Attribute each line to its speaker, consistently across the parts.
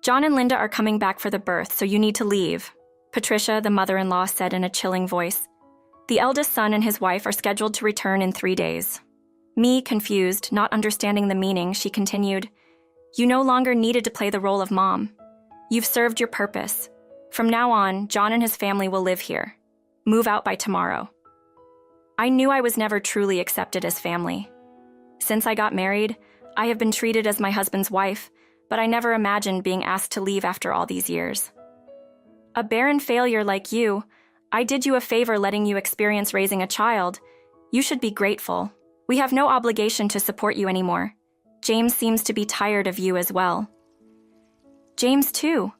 Speaker 1: John and Linda are coming back for the birth, so you need to leave, Patricia, the mother-in-law, said in a chilling voice. The eldest son and his wife are scheduled to return in 3 days. Me, confused, not understanding the meaning, she continued, You no longer needed to play the role of mom. You've served your purpose. From now on, John and his family will live here. Move out by tomorrow. I knew I was never truly accepted as family. Since I got married, I have been treated as my husband's wife, but I never imagined being asked to leave after all these years. A barren failure like you, I did you a favor letting you experience raising a child. You should be grateful. We have no obligation to support you anymore. James seems to be tired of you as well. James too.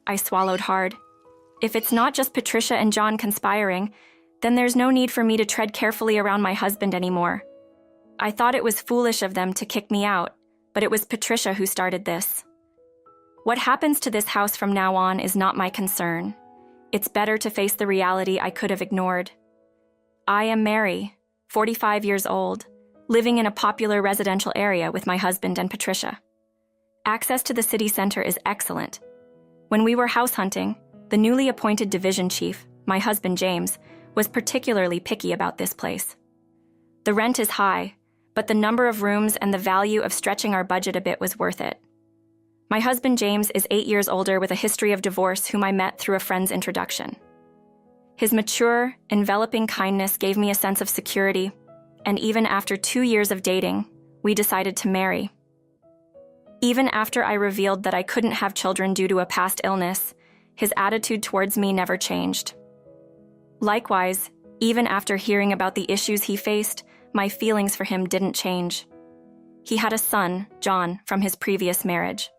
Speaker 1: I swallowed hard. If it's not just Patricia and John conspiring, then there's no need for me to tread carefully around my husband anymore. I thought it was foolish of them to kick me out, but it was Patricia who started this. What happens to this house from now on is not my concern. It's better to face the reality I could have ignored. I am Mary, 45 years old, living in a popular residential area with my husband and Patricia. Access to the city center is excellent. When we were house hunting, the newly appointed division chief, my husband James, was particularly picky about this place. The rent is high, but the number of rooms and the value of stretching our budget a bit was worth it. My husband James is 8 years older with a history of divorce whom I met through a friend's introduction. His mature, enveloping kindness gave me a sense of security, and even after 2 years of dating, we decided to marry. Even after I revealed that I couldn't have children due to a past illness, his attitude towards me never changed. Likewise, even after hearing about the issues he faced, my feelings for him didn't change. He had a son, John, from his previous marriage.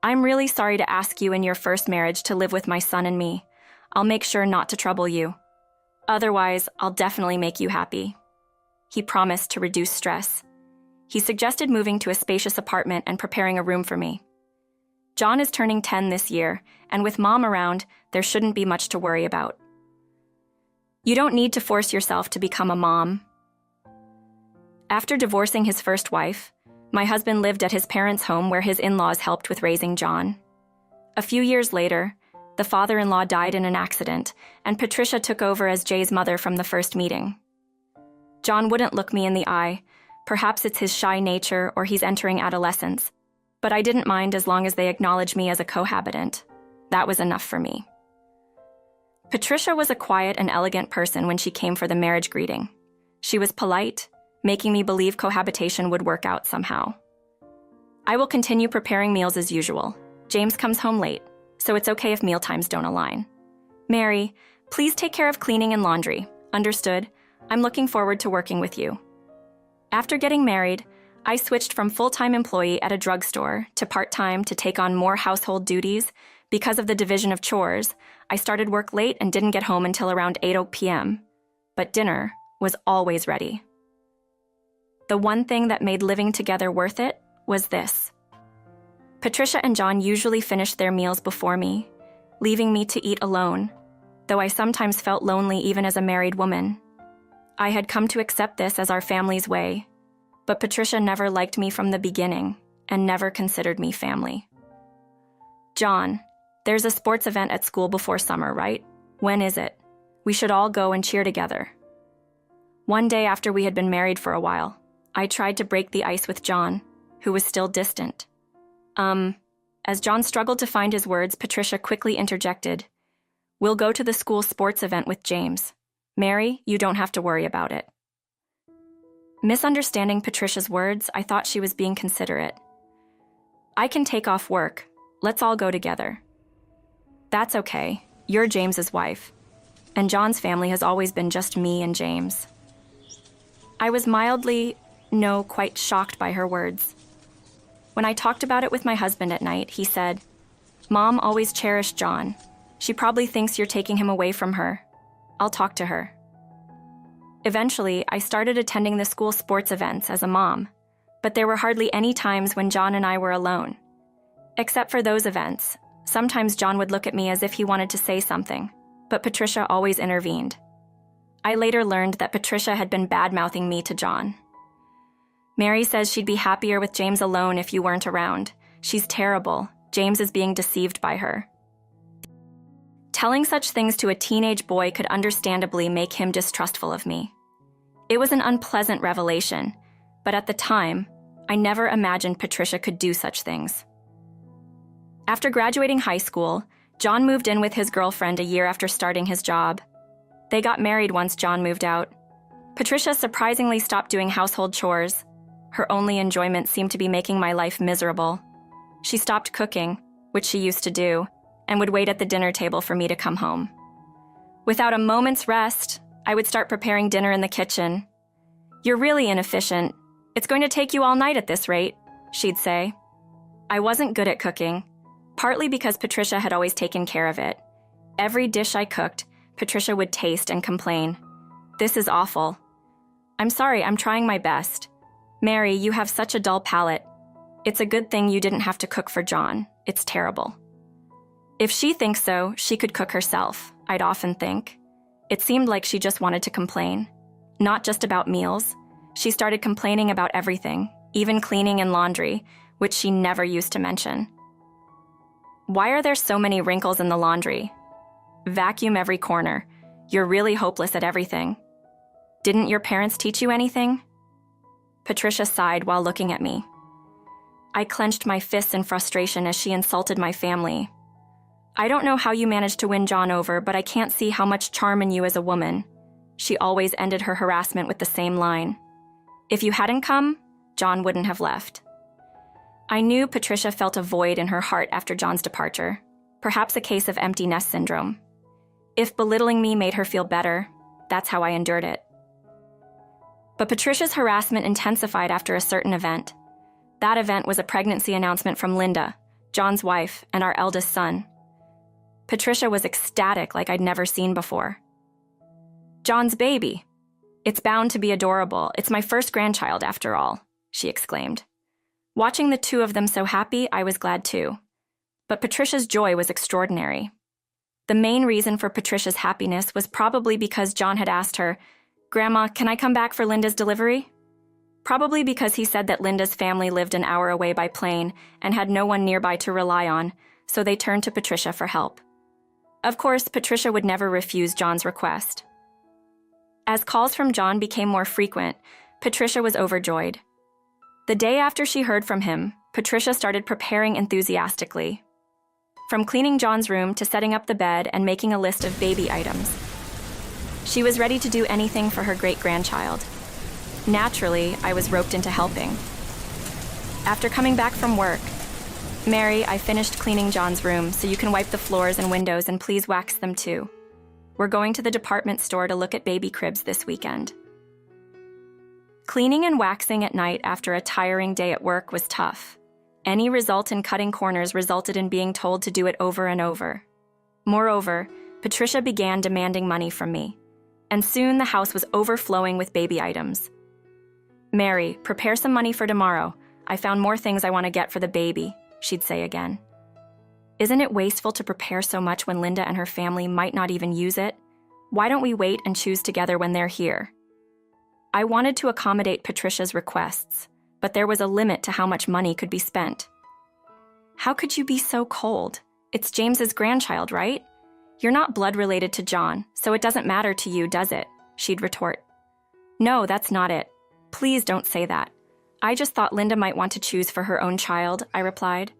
Speaker 1: I'm really sorry to ask you in your first marriage to live with my son and me. I'll make sure not to trouble you. Otherwise, I'll definitely make you happy. He promised to reduce stress. He suggested moving to a spacious apartment and preparing a room for me. John is turning 10 this year, and with Mom around, there shouldn't be much to worry about. You don't need to force yourself to become a mom. After divorcing his first wife, my husband lived at his parents' home where his in-laws helped with raising John. A few years later, the father-in-law died in an accident, and Patricia took over as Jay's mother from the first meeting. John wouldn't look me in the eye. Perhaps it's his shy nature or he's entering adolescence, but I didn't mind as long as they acknowledged me as a cohabitant. That was enough for me. Patricia was a quiet and elegant person when she came for the marriage greeting. She was polite, making me believe cohabitation would work out somehow. I will continue preparing meals as usual. James comes home late, so it's okay if mealtimes don't align. Mary, please take care of cleaning and laundry. Understood? I'm looking forward to working with you. After getting married, I switched from full-time employee at a drugstore to part-time to take on more household duties. Because of the division of chores, I started work late and didn't get home until around 8 p.m. But dinner was always ready. The one thing that made living together worth it was this. Patricia and John usually finished their meals before me, leaving me to eat alone, though I sometimes felt lonely even as a married woman. I had come to accept this as our family's way, but Patricia never liked me from the beginning and never considered me family. John, there's a sports event at school before summer, right? When is it? We should all go and cheer together. One day after we had been married for a while, I tried to break the ice with John, who was still distant. As John struggled to find his words, Patricia quickly interjected, We'll go to the school sports event with James. Mary, you don't have to worry about it. Misunderstanding Patricia's words, I thought she was being considerate. I can take off work. Let's all go together. That's okay. You're James's wife. And John's family has always been just me and James. I was quite shocked by her words. When I talked about it with my husband at night, he said, Mom always cherished John. She probably thinks you're taking him away from her. I'll talk to her. Eventually, I started attending the school sports events as a mom, but there were hardly any times when John and I were alone. Except for those events, sometimes John would look at me as if he wanted to say something, but Patricia always intervened. I later learned that Patricia had been bad-mouthing me to John. Mary says she'd be happier with James alone if you weren't around. She's terrible. James is being deceived by her. Telling such things to a teenage boy could understandably make him distrustful of me. It was an unpleasant revelation, but at the time, I never imagined Patricia could do such things. After graduating high school, John moved in with his girlfriend a year after starting his job. They got married once John moved out. Patricia surprisingly stopped doing household chores. Her only enjoyment seemed to be making my life miserable. She stopped cooking, which she used to do, and would wait at the dinner table for me to come home. Without a moment's rest, I would start preparing dinner in the kitchen. "You're really inefficient. It's going to take you all night at this rate," she'd say. I wasn't good at cooking, partly because Patricia had always taken care of it. Every dish I cooked, Patricia would taste and complain. "This is awful." "I'm sorry, I'm trying my best." "Mary, you have such a dull palate. It's a good thing you didn't have to cook for John. It's terrible." If she thinks so, she could cook herself, I'd often think. It seemed like she just wanted to complain. Not just about meals. She started complaining about everything, even cleaning and laundry, which she never used to mention. "Why are there so many wrinkles in the laundry? Vacuum every corner. You're really hopeless at everything. Didn't your parents teach you anything?" Patricia sighed while looking at me. I clenched my fists in frustration as she insulted my family. "I don't know how you managed to win John over, but I can't see how much charm in you as a woman." She always ended her harassment with the same line. "If you hadn't come, John wouldn't have left." I knew Patricia felt a void in her heart after John's departure, perhaps a case of empty nest syndrome. If belittling me made her feel better, that's how I endured it. But Patricia's harassment intensified after a certain event. That event was a pregnancy announcement from Linda, John's wife, and our eldest son. Patricia was ecstatic like I'd never seen before. "John's baby. It's bound to be adorable. It's my first grandchild, after all," she exclaimed. Watching the two of them so happy, I was glad too. But Patricia's joy was extraordinary. The main reason for Patricia's happiness was probably because John had asked her, "Grandma, can I come back for Linda's delivery?" Probably because he said that Linda's family lived an hour away by plane and had no one nearby to rely on, so they turned to Patricia for help. Of course, Patricia would never refuse John's request. As calls from John became more frequent, Patricia was overjoyed. The day after she heard from him, Patricia started preparing enthusiastically. From cleaning John's room to setting up the bed and making a list of baby items. She was ready to do anything for her great-grandchild. Naturally, I was roped into helping. After coming back from work, "Mary, I finished cleaning John's room, so you can wipe the floors and windows and please wax them too. We're going to the department store to look at baby cribs this weekend." Cleaning and waxing at night after a tiring day at work was tough. Any result in cutting corners resulted in being told to do it over and over. Moreover, Patricia began demanding money from me, and soon the house was overflowing with baby items. "Mary, prepare some money for tomorrow. I found more things I want to get for the baby," she'd say again. "Isn't it wasteful to prepare so much when Linda and her family might not even use it? Why don't we wait and choose together when they're here?" I wanted to accommodate Patricia's requests, but there was a limit to how much money could be spent. "How could you be so cold? It's James's grandchild, right? You're not blood related to John, so it doesn't matter to you, does it?" she'd retort. "No, that's not it. Please don't say that. I just thought Linda might want to choose for her own child," I replied.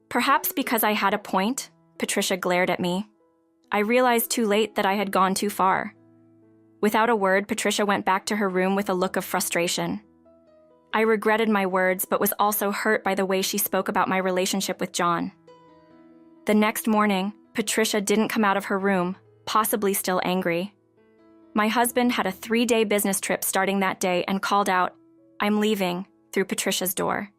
Speaker 1: Perhaps because I had a point, Patricia glared at me. I realized too late that I had gone too far. Without a word, Patricia went back to her room with a look of frustration. I regretted my words, but was also hurt by the way she spoke about my relationship with John. The next morning, Patricia didn't come out of her room, possibly still angry. My husband had a 3-day business trip starting that day and called out, "I'm leaving," through Patricia's door.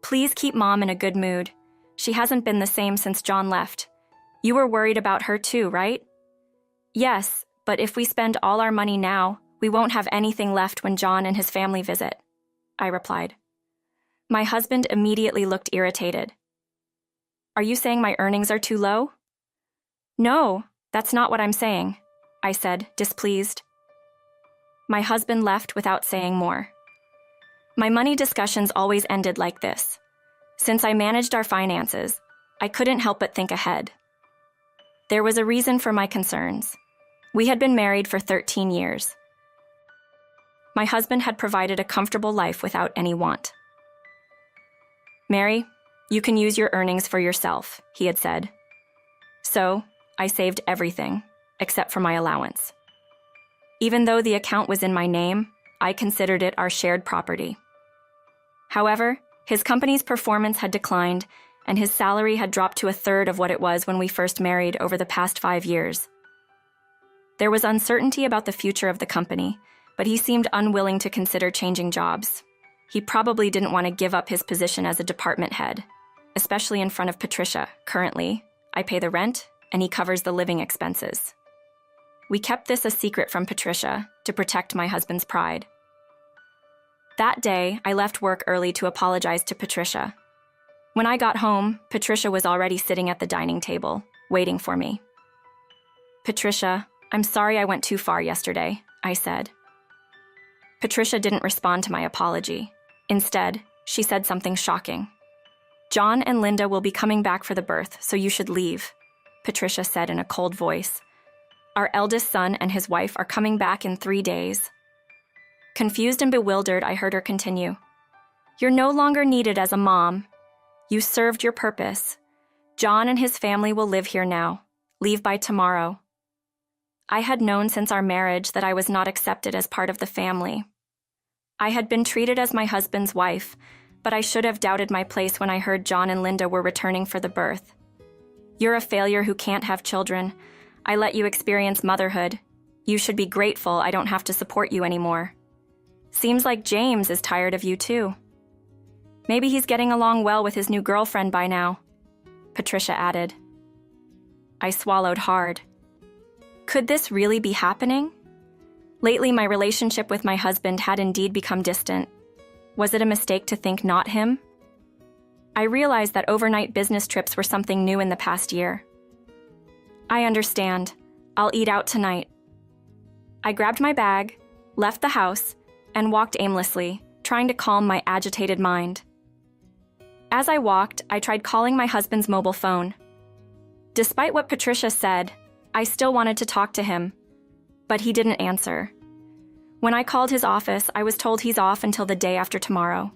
Speaker 1: "Please keep Mom in a good mood. She hasn't been the same since John left. You were worried about her too, right?" "Yes, but if we spend all our money now, we won't have anything left when John and his family visit," I replied. My husband immediately looked irritated. "Are you saying my earnings are too low?" "No, that's not what I'm saying," I said, displeased. My husband left without saying more. My money discussions always ended like this. Since I managed our finances, I couldn't help but think ahead. There was a reason for my concerns. We had been married for 13 years. My husband had provided a comfortable life without any want. "Mary, you can use your earnings for yourself," he had said. So, I saved everything, except for my allowance. Even though the account was in my name, I considered it our shared property. However, his company's performance had declined, and his salary had dropped to a third of what it was when we first married over the past 5 years. There was uncertainty about the future of the company, but he seemed unwilling to consider changing jobs. He probably didn't want to give up his position as a department head, especially in front of Patricia. Currently, I pay the rent, and he covers the living expenses. We kept this a secret from Patricia to protect my husband's pride. That day, I left work early to apologize to Patricia. When I got home, Patricia was already sitting at the dining table, waiting for me. "Patricia, I'm sorry I went too far yesterday," I said. Patricia didn't respond to my apology. Instead, she said something shocking. "John and Linda will be coming back for the birth, so you should leave," Patricia said in a cold voice. "Our eldest son and his wife are coming back in 3 days." Confused and bewildered, I heard her continue. "You're no longer needed as a mom. You served your purpose. John and his family will live here now. Leave by tomorrow." I had known since our marriage that I was not accepted as part of the family. I had been treated as my husband's wife, but I should have doubted my place when I heard John and Linda were returning for the birth. "You're a failure who can't have children. I let you experience motherhood. You should be grateful I don't have to support you anymore. Seems like James is tired of you too. Maybe he's getting along well with his new girlfriend by now," Patricia added. I swallowed hard. Could this really be happening? Lately, my relationship with my husband had indeed become distant. Was it a mistake to think not him? I realized that overnight business trips were something new in the past year. "I understand. I'll eat out tonight." I grabbed my bag, left the house, and walked aimlessly, trying to calm my agitated mind. As I walked, I tried calling my husband's mobile phone. Despite what Patricia said, I still wanted to talk to him, but he didn't answer. When I called his office, I was told he's off until the day after tomorrow.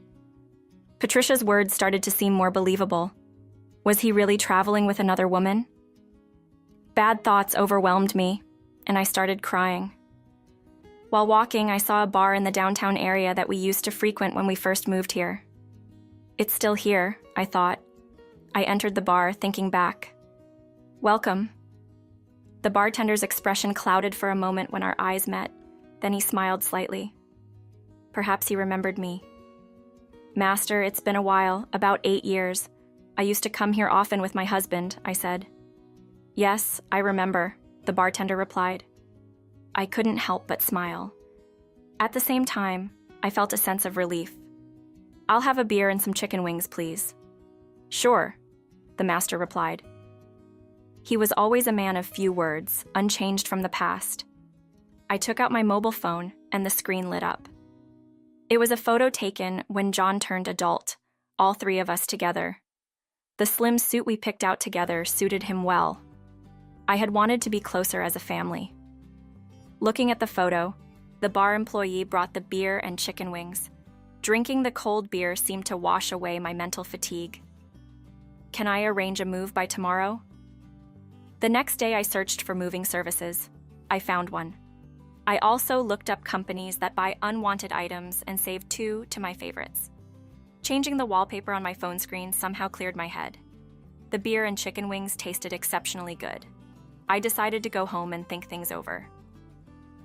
Speaker 1: Patricia's words started to seem more believable. Was he really traveling with another woman? Bad thoughts overwhelmed me, and I started crying. While walking, I saw a bar in the downtown area that we used to frequent when we first moved here. It's still here, I thought. I entered the bar, thinking back. "Welcome." The bartender's expression clouded for a moment when our eyes met, then he smiled slightly. Perhaps he remembered me. "Master, it's been a while, about 8 years. I used to come here often with my husband," I said. "Yes, I remember," the bartender replied. I couldn't help but smile. At the same time, I felt a sense of relief. "I'll have a beer and some chicken wings, please." "Sure," the master replied. He was always a man of few words, unchanged from the past. I took out my mobile phone, and the screen lit up. It was a photo taken when John turned adult, all 3 of us together. The slim suit we picked out together suited him well. I had wanted to be closer as a family. Looking at the photo, the bar employee brought the beer and chicken wings. Drinking the cold beer seemed to wash away my mental fatigue. "Can I arrange a move by tomorrow?" The next day I searched for moving services. I found one. I also looked up companies that buy unwanted items and saved 2 to my favorites. Changing the wallpaper on my phone screen somehow cleared my head. The beer and chicken wings tasted exceptionally good. I decided to go home and think things over.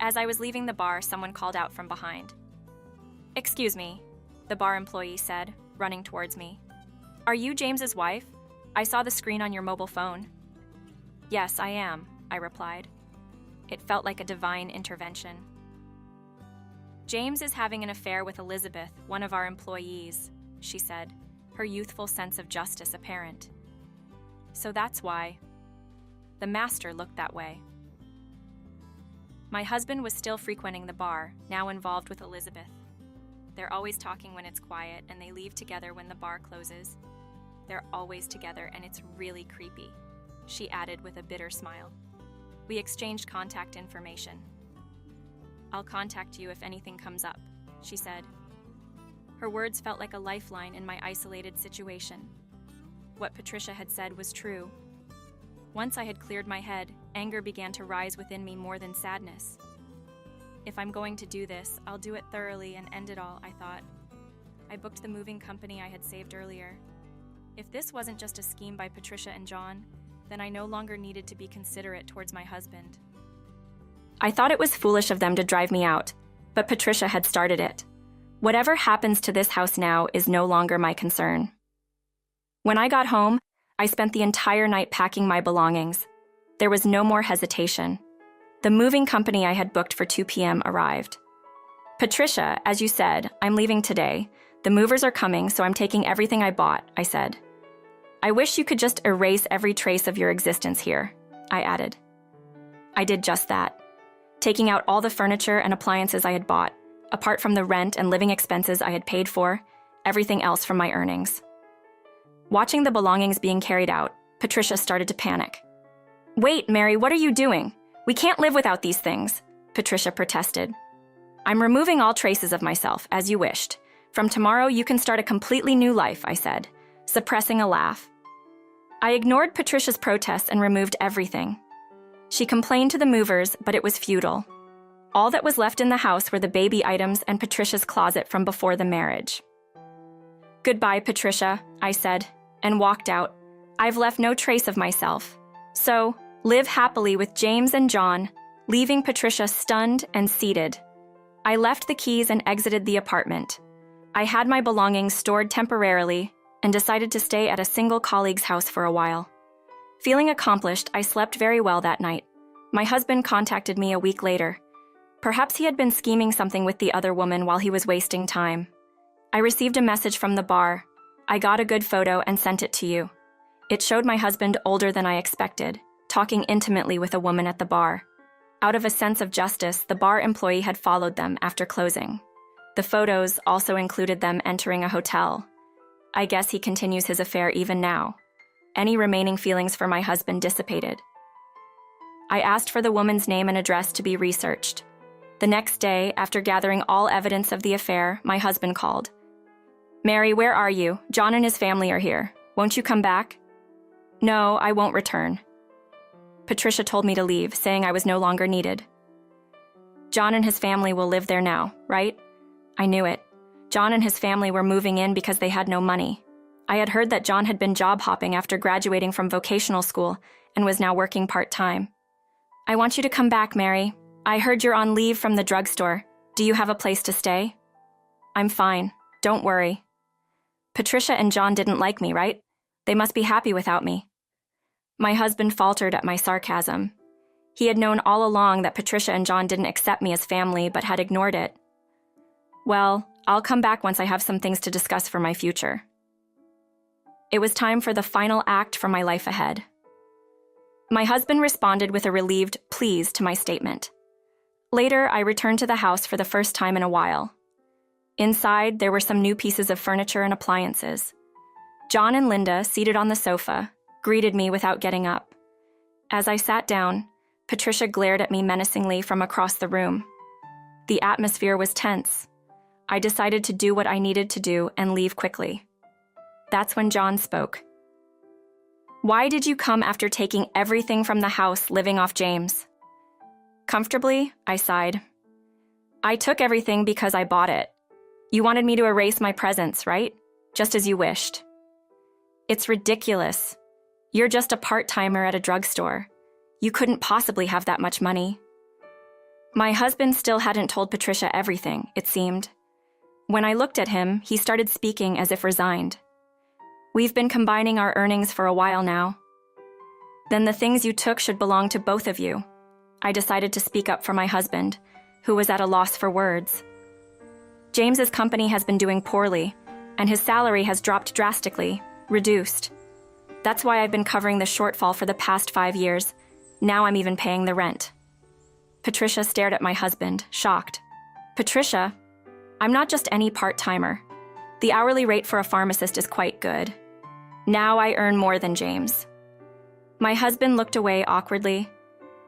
Speaker 1: As I was leaving the bar, someone called out from behind. "Excuse me," the bar employee said, running towards me. "Are you James's wife? I saw the screen on your mobile phone." "Yes, I am," I replied. It felt like a divine intervention. "James is having an affair with Elizabeth, one of our employees," she said, her youthful sense of justice apparent. "So that's why." The master looked that way. My husband was still frequenting the bar, now involved with Elizabeth. They're always talking when it's quiet, and they leave together when the bar closes. They're always together and it's really creepy," she added with a bitter smile. We exchanged contact information. "I'll contact you if anything comes up," she said. Her words felt like a lifeline in my isolated situation. What Patricia had said was true. Once I had cleared my head, anger began to rise within me more than sadness. If I'm going to do this, I'll do it thoroughly and end it all, I thought. I booked the moving company I had saved earlier. If this wasn't just a scheme by Patricia and John, then I no longer needed to be considerate towards my husband. I thought it was foolish of them to drive me out, but Patricia had started it. Whatever happens to this house now is no longer my concern. When I got home, I spent the entire night packing my belongings. There was no more hesitation. The moving company I had booked for 2 p.m. arrived. "Patricia, as you said, I'm leaving today. The movers are coming, so I'm taking everything I bought," I said. "I wish you could just erase every trace of your existence here," I added. I did just that, taking out all the furniture and appliances I had bought, apart from the rent and living expenses I had paid for, everything else from my earnings. Watching the belongings being carried out, Patricia started to panic. "Wait, Mary, what are you doing? We can't live without these things," Patricia protested. "I'm removing all traces of myself, as you wished. From tomorrow, you can start a completely new life," I said, suppressing a laugh. I ignored Patricia's protests and removed everything. She complained to the movers, but it was futile. All that was left in the house were the baby items and Patricia's closet from before the marriage. "Goodbye, Patricia," I said, and walked out. "I've left no trace of myself. So, live happily with James and John," leaving Patricia stunned and seated. I left the keys and exited the apartment. I had my belongings stored temporarily and decided to stay at a single colleague's house for a while. Feeling accomplished, I slept very well that night. My husband contacted me a week later. Perhaps he had been scheming something with the other woman while he was wasting time. I received a message from the bar. I got a good photo and sent it to you. It showed my husband older than I expected, talking intimately with a woman at the bar. Out of a sense of justice, the bar employee had followed them after closing. The photos also included them entering a hotel. I guess he continues his affair even now. Any remaining feelings for my husband dissipated. I asked for the woman's name and address to be researched. The next day, after gathering all evidence of the affair, my husband called. "Mary, where are you? John and his family are here. Won't you come back?" "No, I won't return." Patricia told me to leave, saying I was no longer needed. "John and his family will live there now, right?" I knew it. John and his family were moving in because they had no money. I had heard that John had been job hopping after graduating from vocational school and was now working part-time. "I want you to come back, Mary. I heard you're on leave from the drugstore. Do you have a place to stay?" "I'm fine. Don't worry." Patricia and John didn't like me, right? They must be happy without me. My husband faltered at my sarcasm. He had known all along that Patricia and John didn't accept me as family, but had ignored it. "Well, I'll come back once I have some things to discuss for my future." It was time for the final act for my life ahead. My husband responded with a relieved "please" to my statement. Later, I returned to the house for the first time in a while. Inside, there were some new pieces of furniture and appliances. John and Linda, seated on the sofa, greeted me without getting up. As I sat down, Patricia glared at me menacingly from across the room. The atmosphere was tense. I decided to do what I needed to do and leave quickly. That's when John spoke. "Why did you come after taking everything from the house living off James?" "Comfortably," I sighed. "I took everything because I bought it. You wanted me to erase my presence, right? Just as you wished." "It's ridiculous. You're just a part-timer at a drugstore. You couldn't possibly have that much money." My husband still hadn't told Patricia everything, it seemed. When I looked at him, he started speaking as if resigned. "We've been combining our earnings for a while now." "Then the things you took should belong to both of you." I decided to speak up for my husband, who was at a loss for words. "James's company has been doing poorly, and his salary has dropped drastically, reduced. That's why I've been covering the shortfall for the past 5 years. Now I'm even paying the rent." Patricia stared at my husband, shocked. "Patricia, I'm not just any part-timer. The hourly rate for a pharmacist is quite good." Now I earn more than James. My husband looked away awkwardly.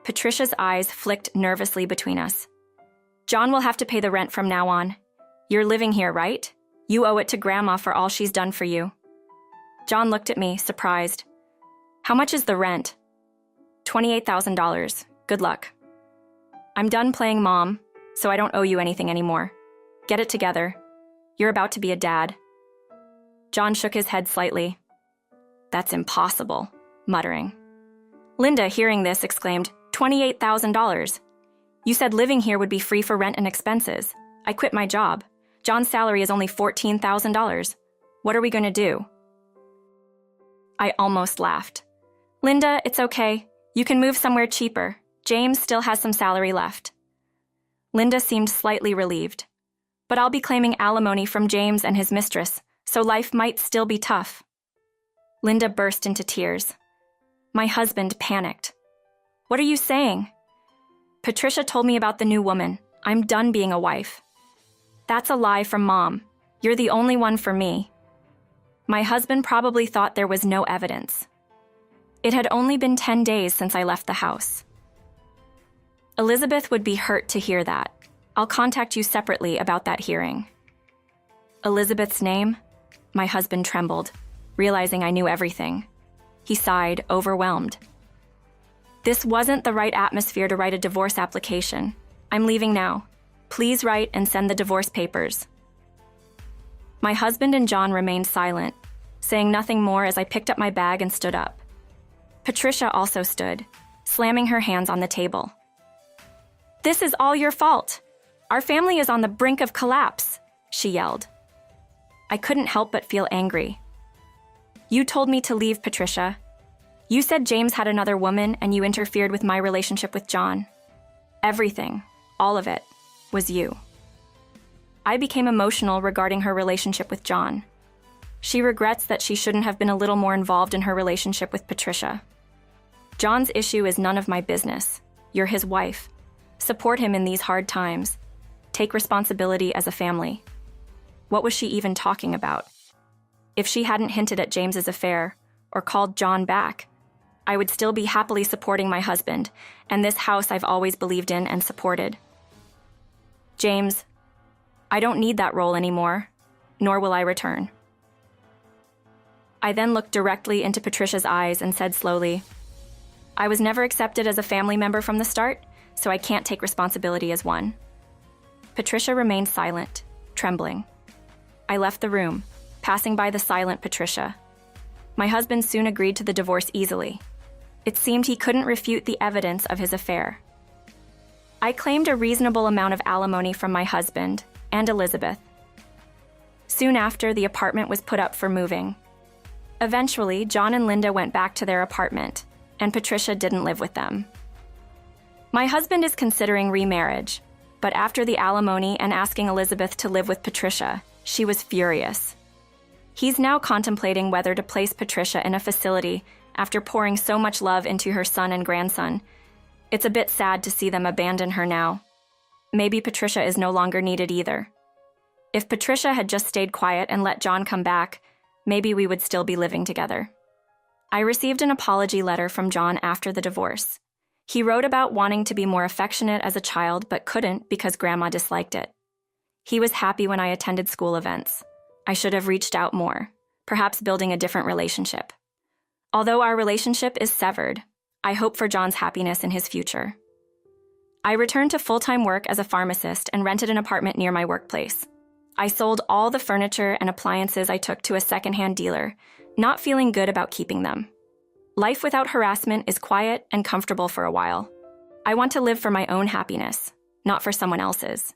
Speaker 1: Patricia's eyes flicked nervously between us. John will have to pay the rent from now on. You're living here, right? You owe it to Grandma for all she's done for you. John looked at me, surprised. How much is the rent? $28,000. Good luck. I'm done playing mom, so I don't owe you anything anymore. Get it together. You're about to be a dad. John shook his head slightly. That's impossible, muttering. Linda, hearing this, exclaimed, $28,000. You said living here would be free for rent and expenses. I quit my job. John's salary is only $14,000. What are we going to do? I almost laughed. Linda, it's okay. You can move somewhere cheaper. James still has some salary left. Linda seemed slightly relieved. But I'll be claiming alimony from James and his mistress, so life might still be tough. Linda burst into tears. My husband panicked. What are you saying? Patricia told me about the new woman. I'm done being a wife. That's a lie from Mom. You're the only one for me. My husband probably thought there was no evidence. It had only been 10 days since I left the house. Elizabeth would be hurt to hear that. I'll contact you separately about that hearing. Elizabeth's name? My husband trembled, realizing I knew everything. He sighed, overwhelmed. This wasn't the right atmosphere to write a divorce application. I'm leaving now. Please write and send the divorce papers. My husband and John remained silent, saying nothing more as I picked up my bag and stood up. Patricia also stood, slamming her hands on the table. This is all your fault. Our family is on the brink of collapse, she yelled. I couldn't help but feel angry. You told me to leave, Patricia. You said James had another woman and you interfered with my relationship with John. Everything, all of it, was you. I became emotional regarding her relationship with John. She regrets that she shouldn't have been a little more involved in her relationship with Patricia. John's issue is none of my business. You're his wife. Support him in these hard times. Take responsibility as a family. What was she even talking about? If she hadn't hinted at James's affair or called John back, I would still be happily supporting my husband and this house I've always believed in and supported. James, I don't need that role anymore, nor will I return. I then looked directly into Patricia's eyes and said slowly, I was never accepted as a family member from the start, so I can't take responsibility as one. Patricia remained silent, trembling. I left the room, passing by the silent Patricia. My husband soon agreed to the divorce easily. It seemed he couldn't refute the evidence of his affair. I claimed a reasonable amount of alimony from my husband and Elizabeth. Soon after, the apartment was put up for moving. Eventually, John and Linda went back to their apartment, and Patricia didn't live with them. My husband is considering remarriage, but after the alimony and asking Elizabeth to live with Patricia, she was furious. He's now contemplating whether to place Patricia in a facility after pouring so much love into her son and grandson. It's a bit sad to see them abandon her now. Maybe Patricia is no longer needed either. If Patricia had just stayed quiet and let John come back, maybe we would still be living together. I received an apology letter from John after the divorce. He wrote about wanting to be more affectionate as a child but couldn't because Grandma disliked it. He was happy when I attended school events. I should have reached out more, perhaps building a different relationship. Although our relationship is severed, I hope for John's happiness in his future. I returned to full-time work as a pharmacist and rented an apartment near my workplace. I sold all the furniture and appliances I took to a secondhand dealer, not feeling good about keeping them. Life without harassment is quiet and comfortable for a while. I want to live for my own happiness, not for someone else's.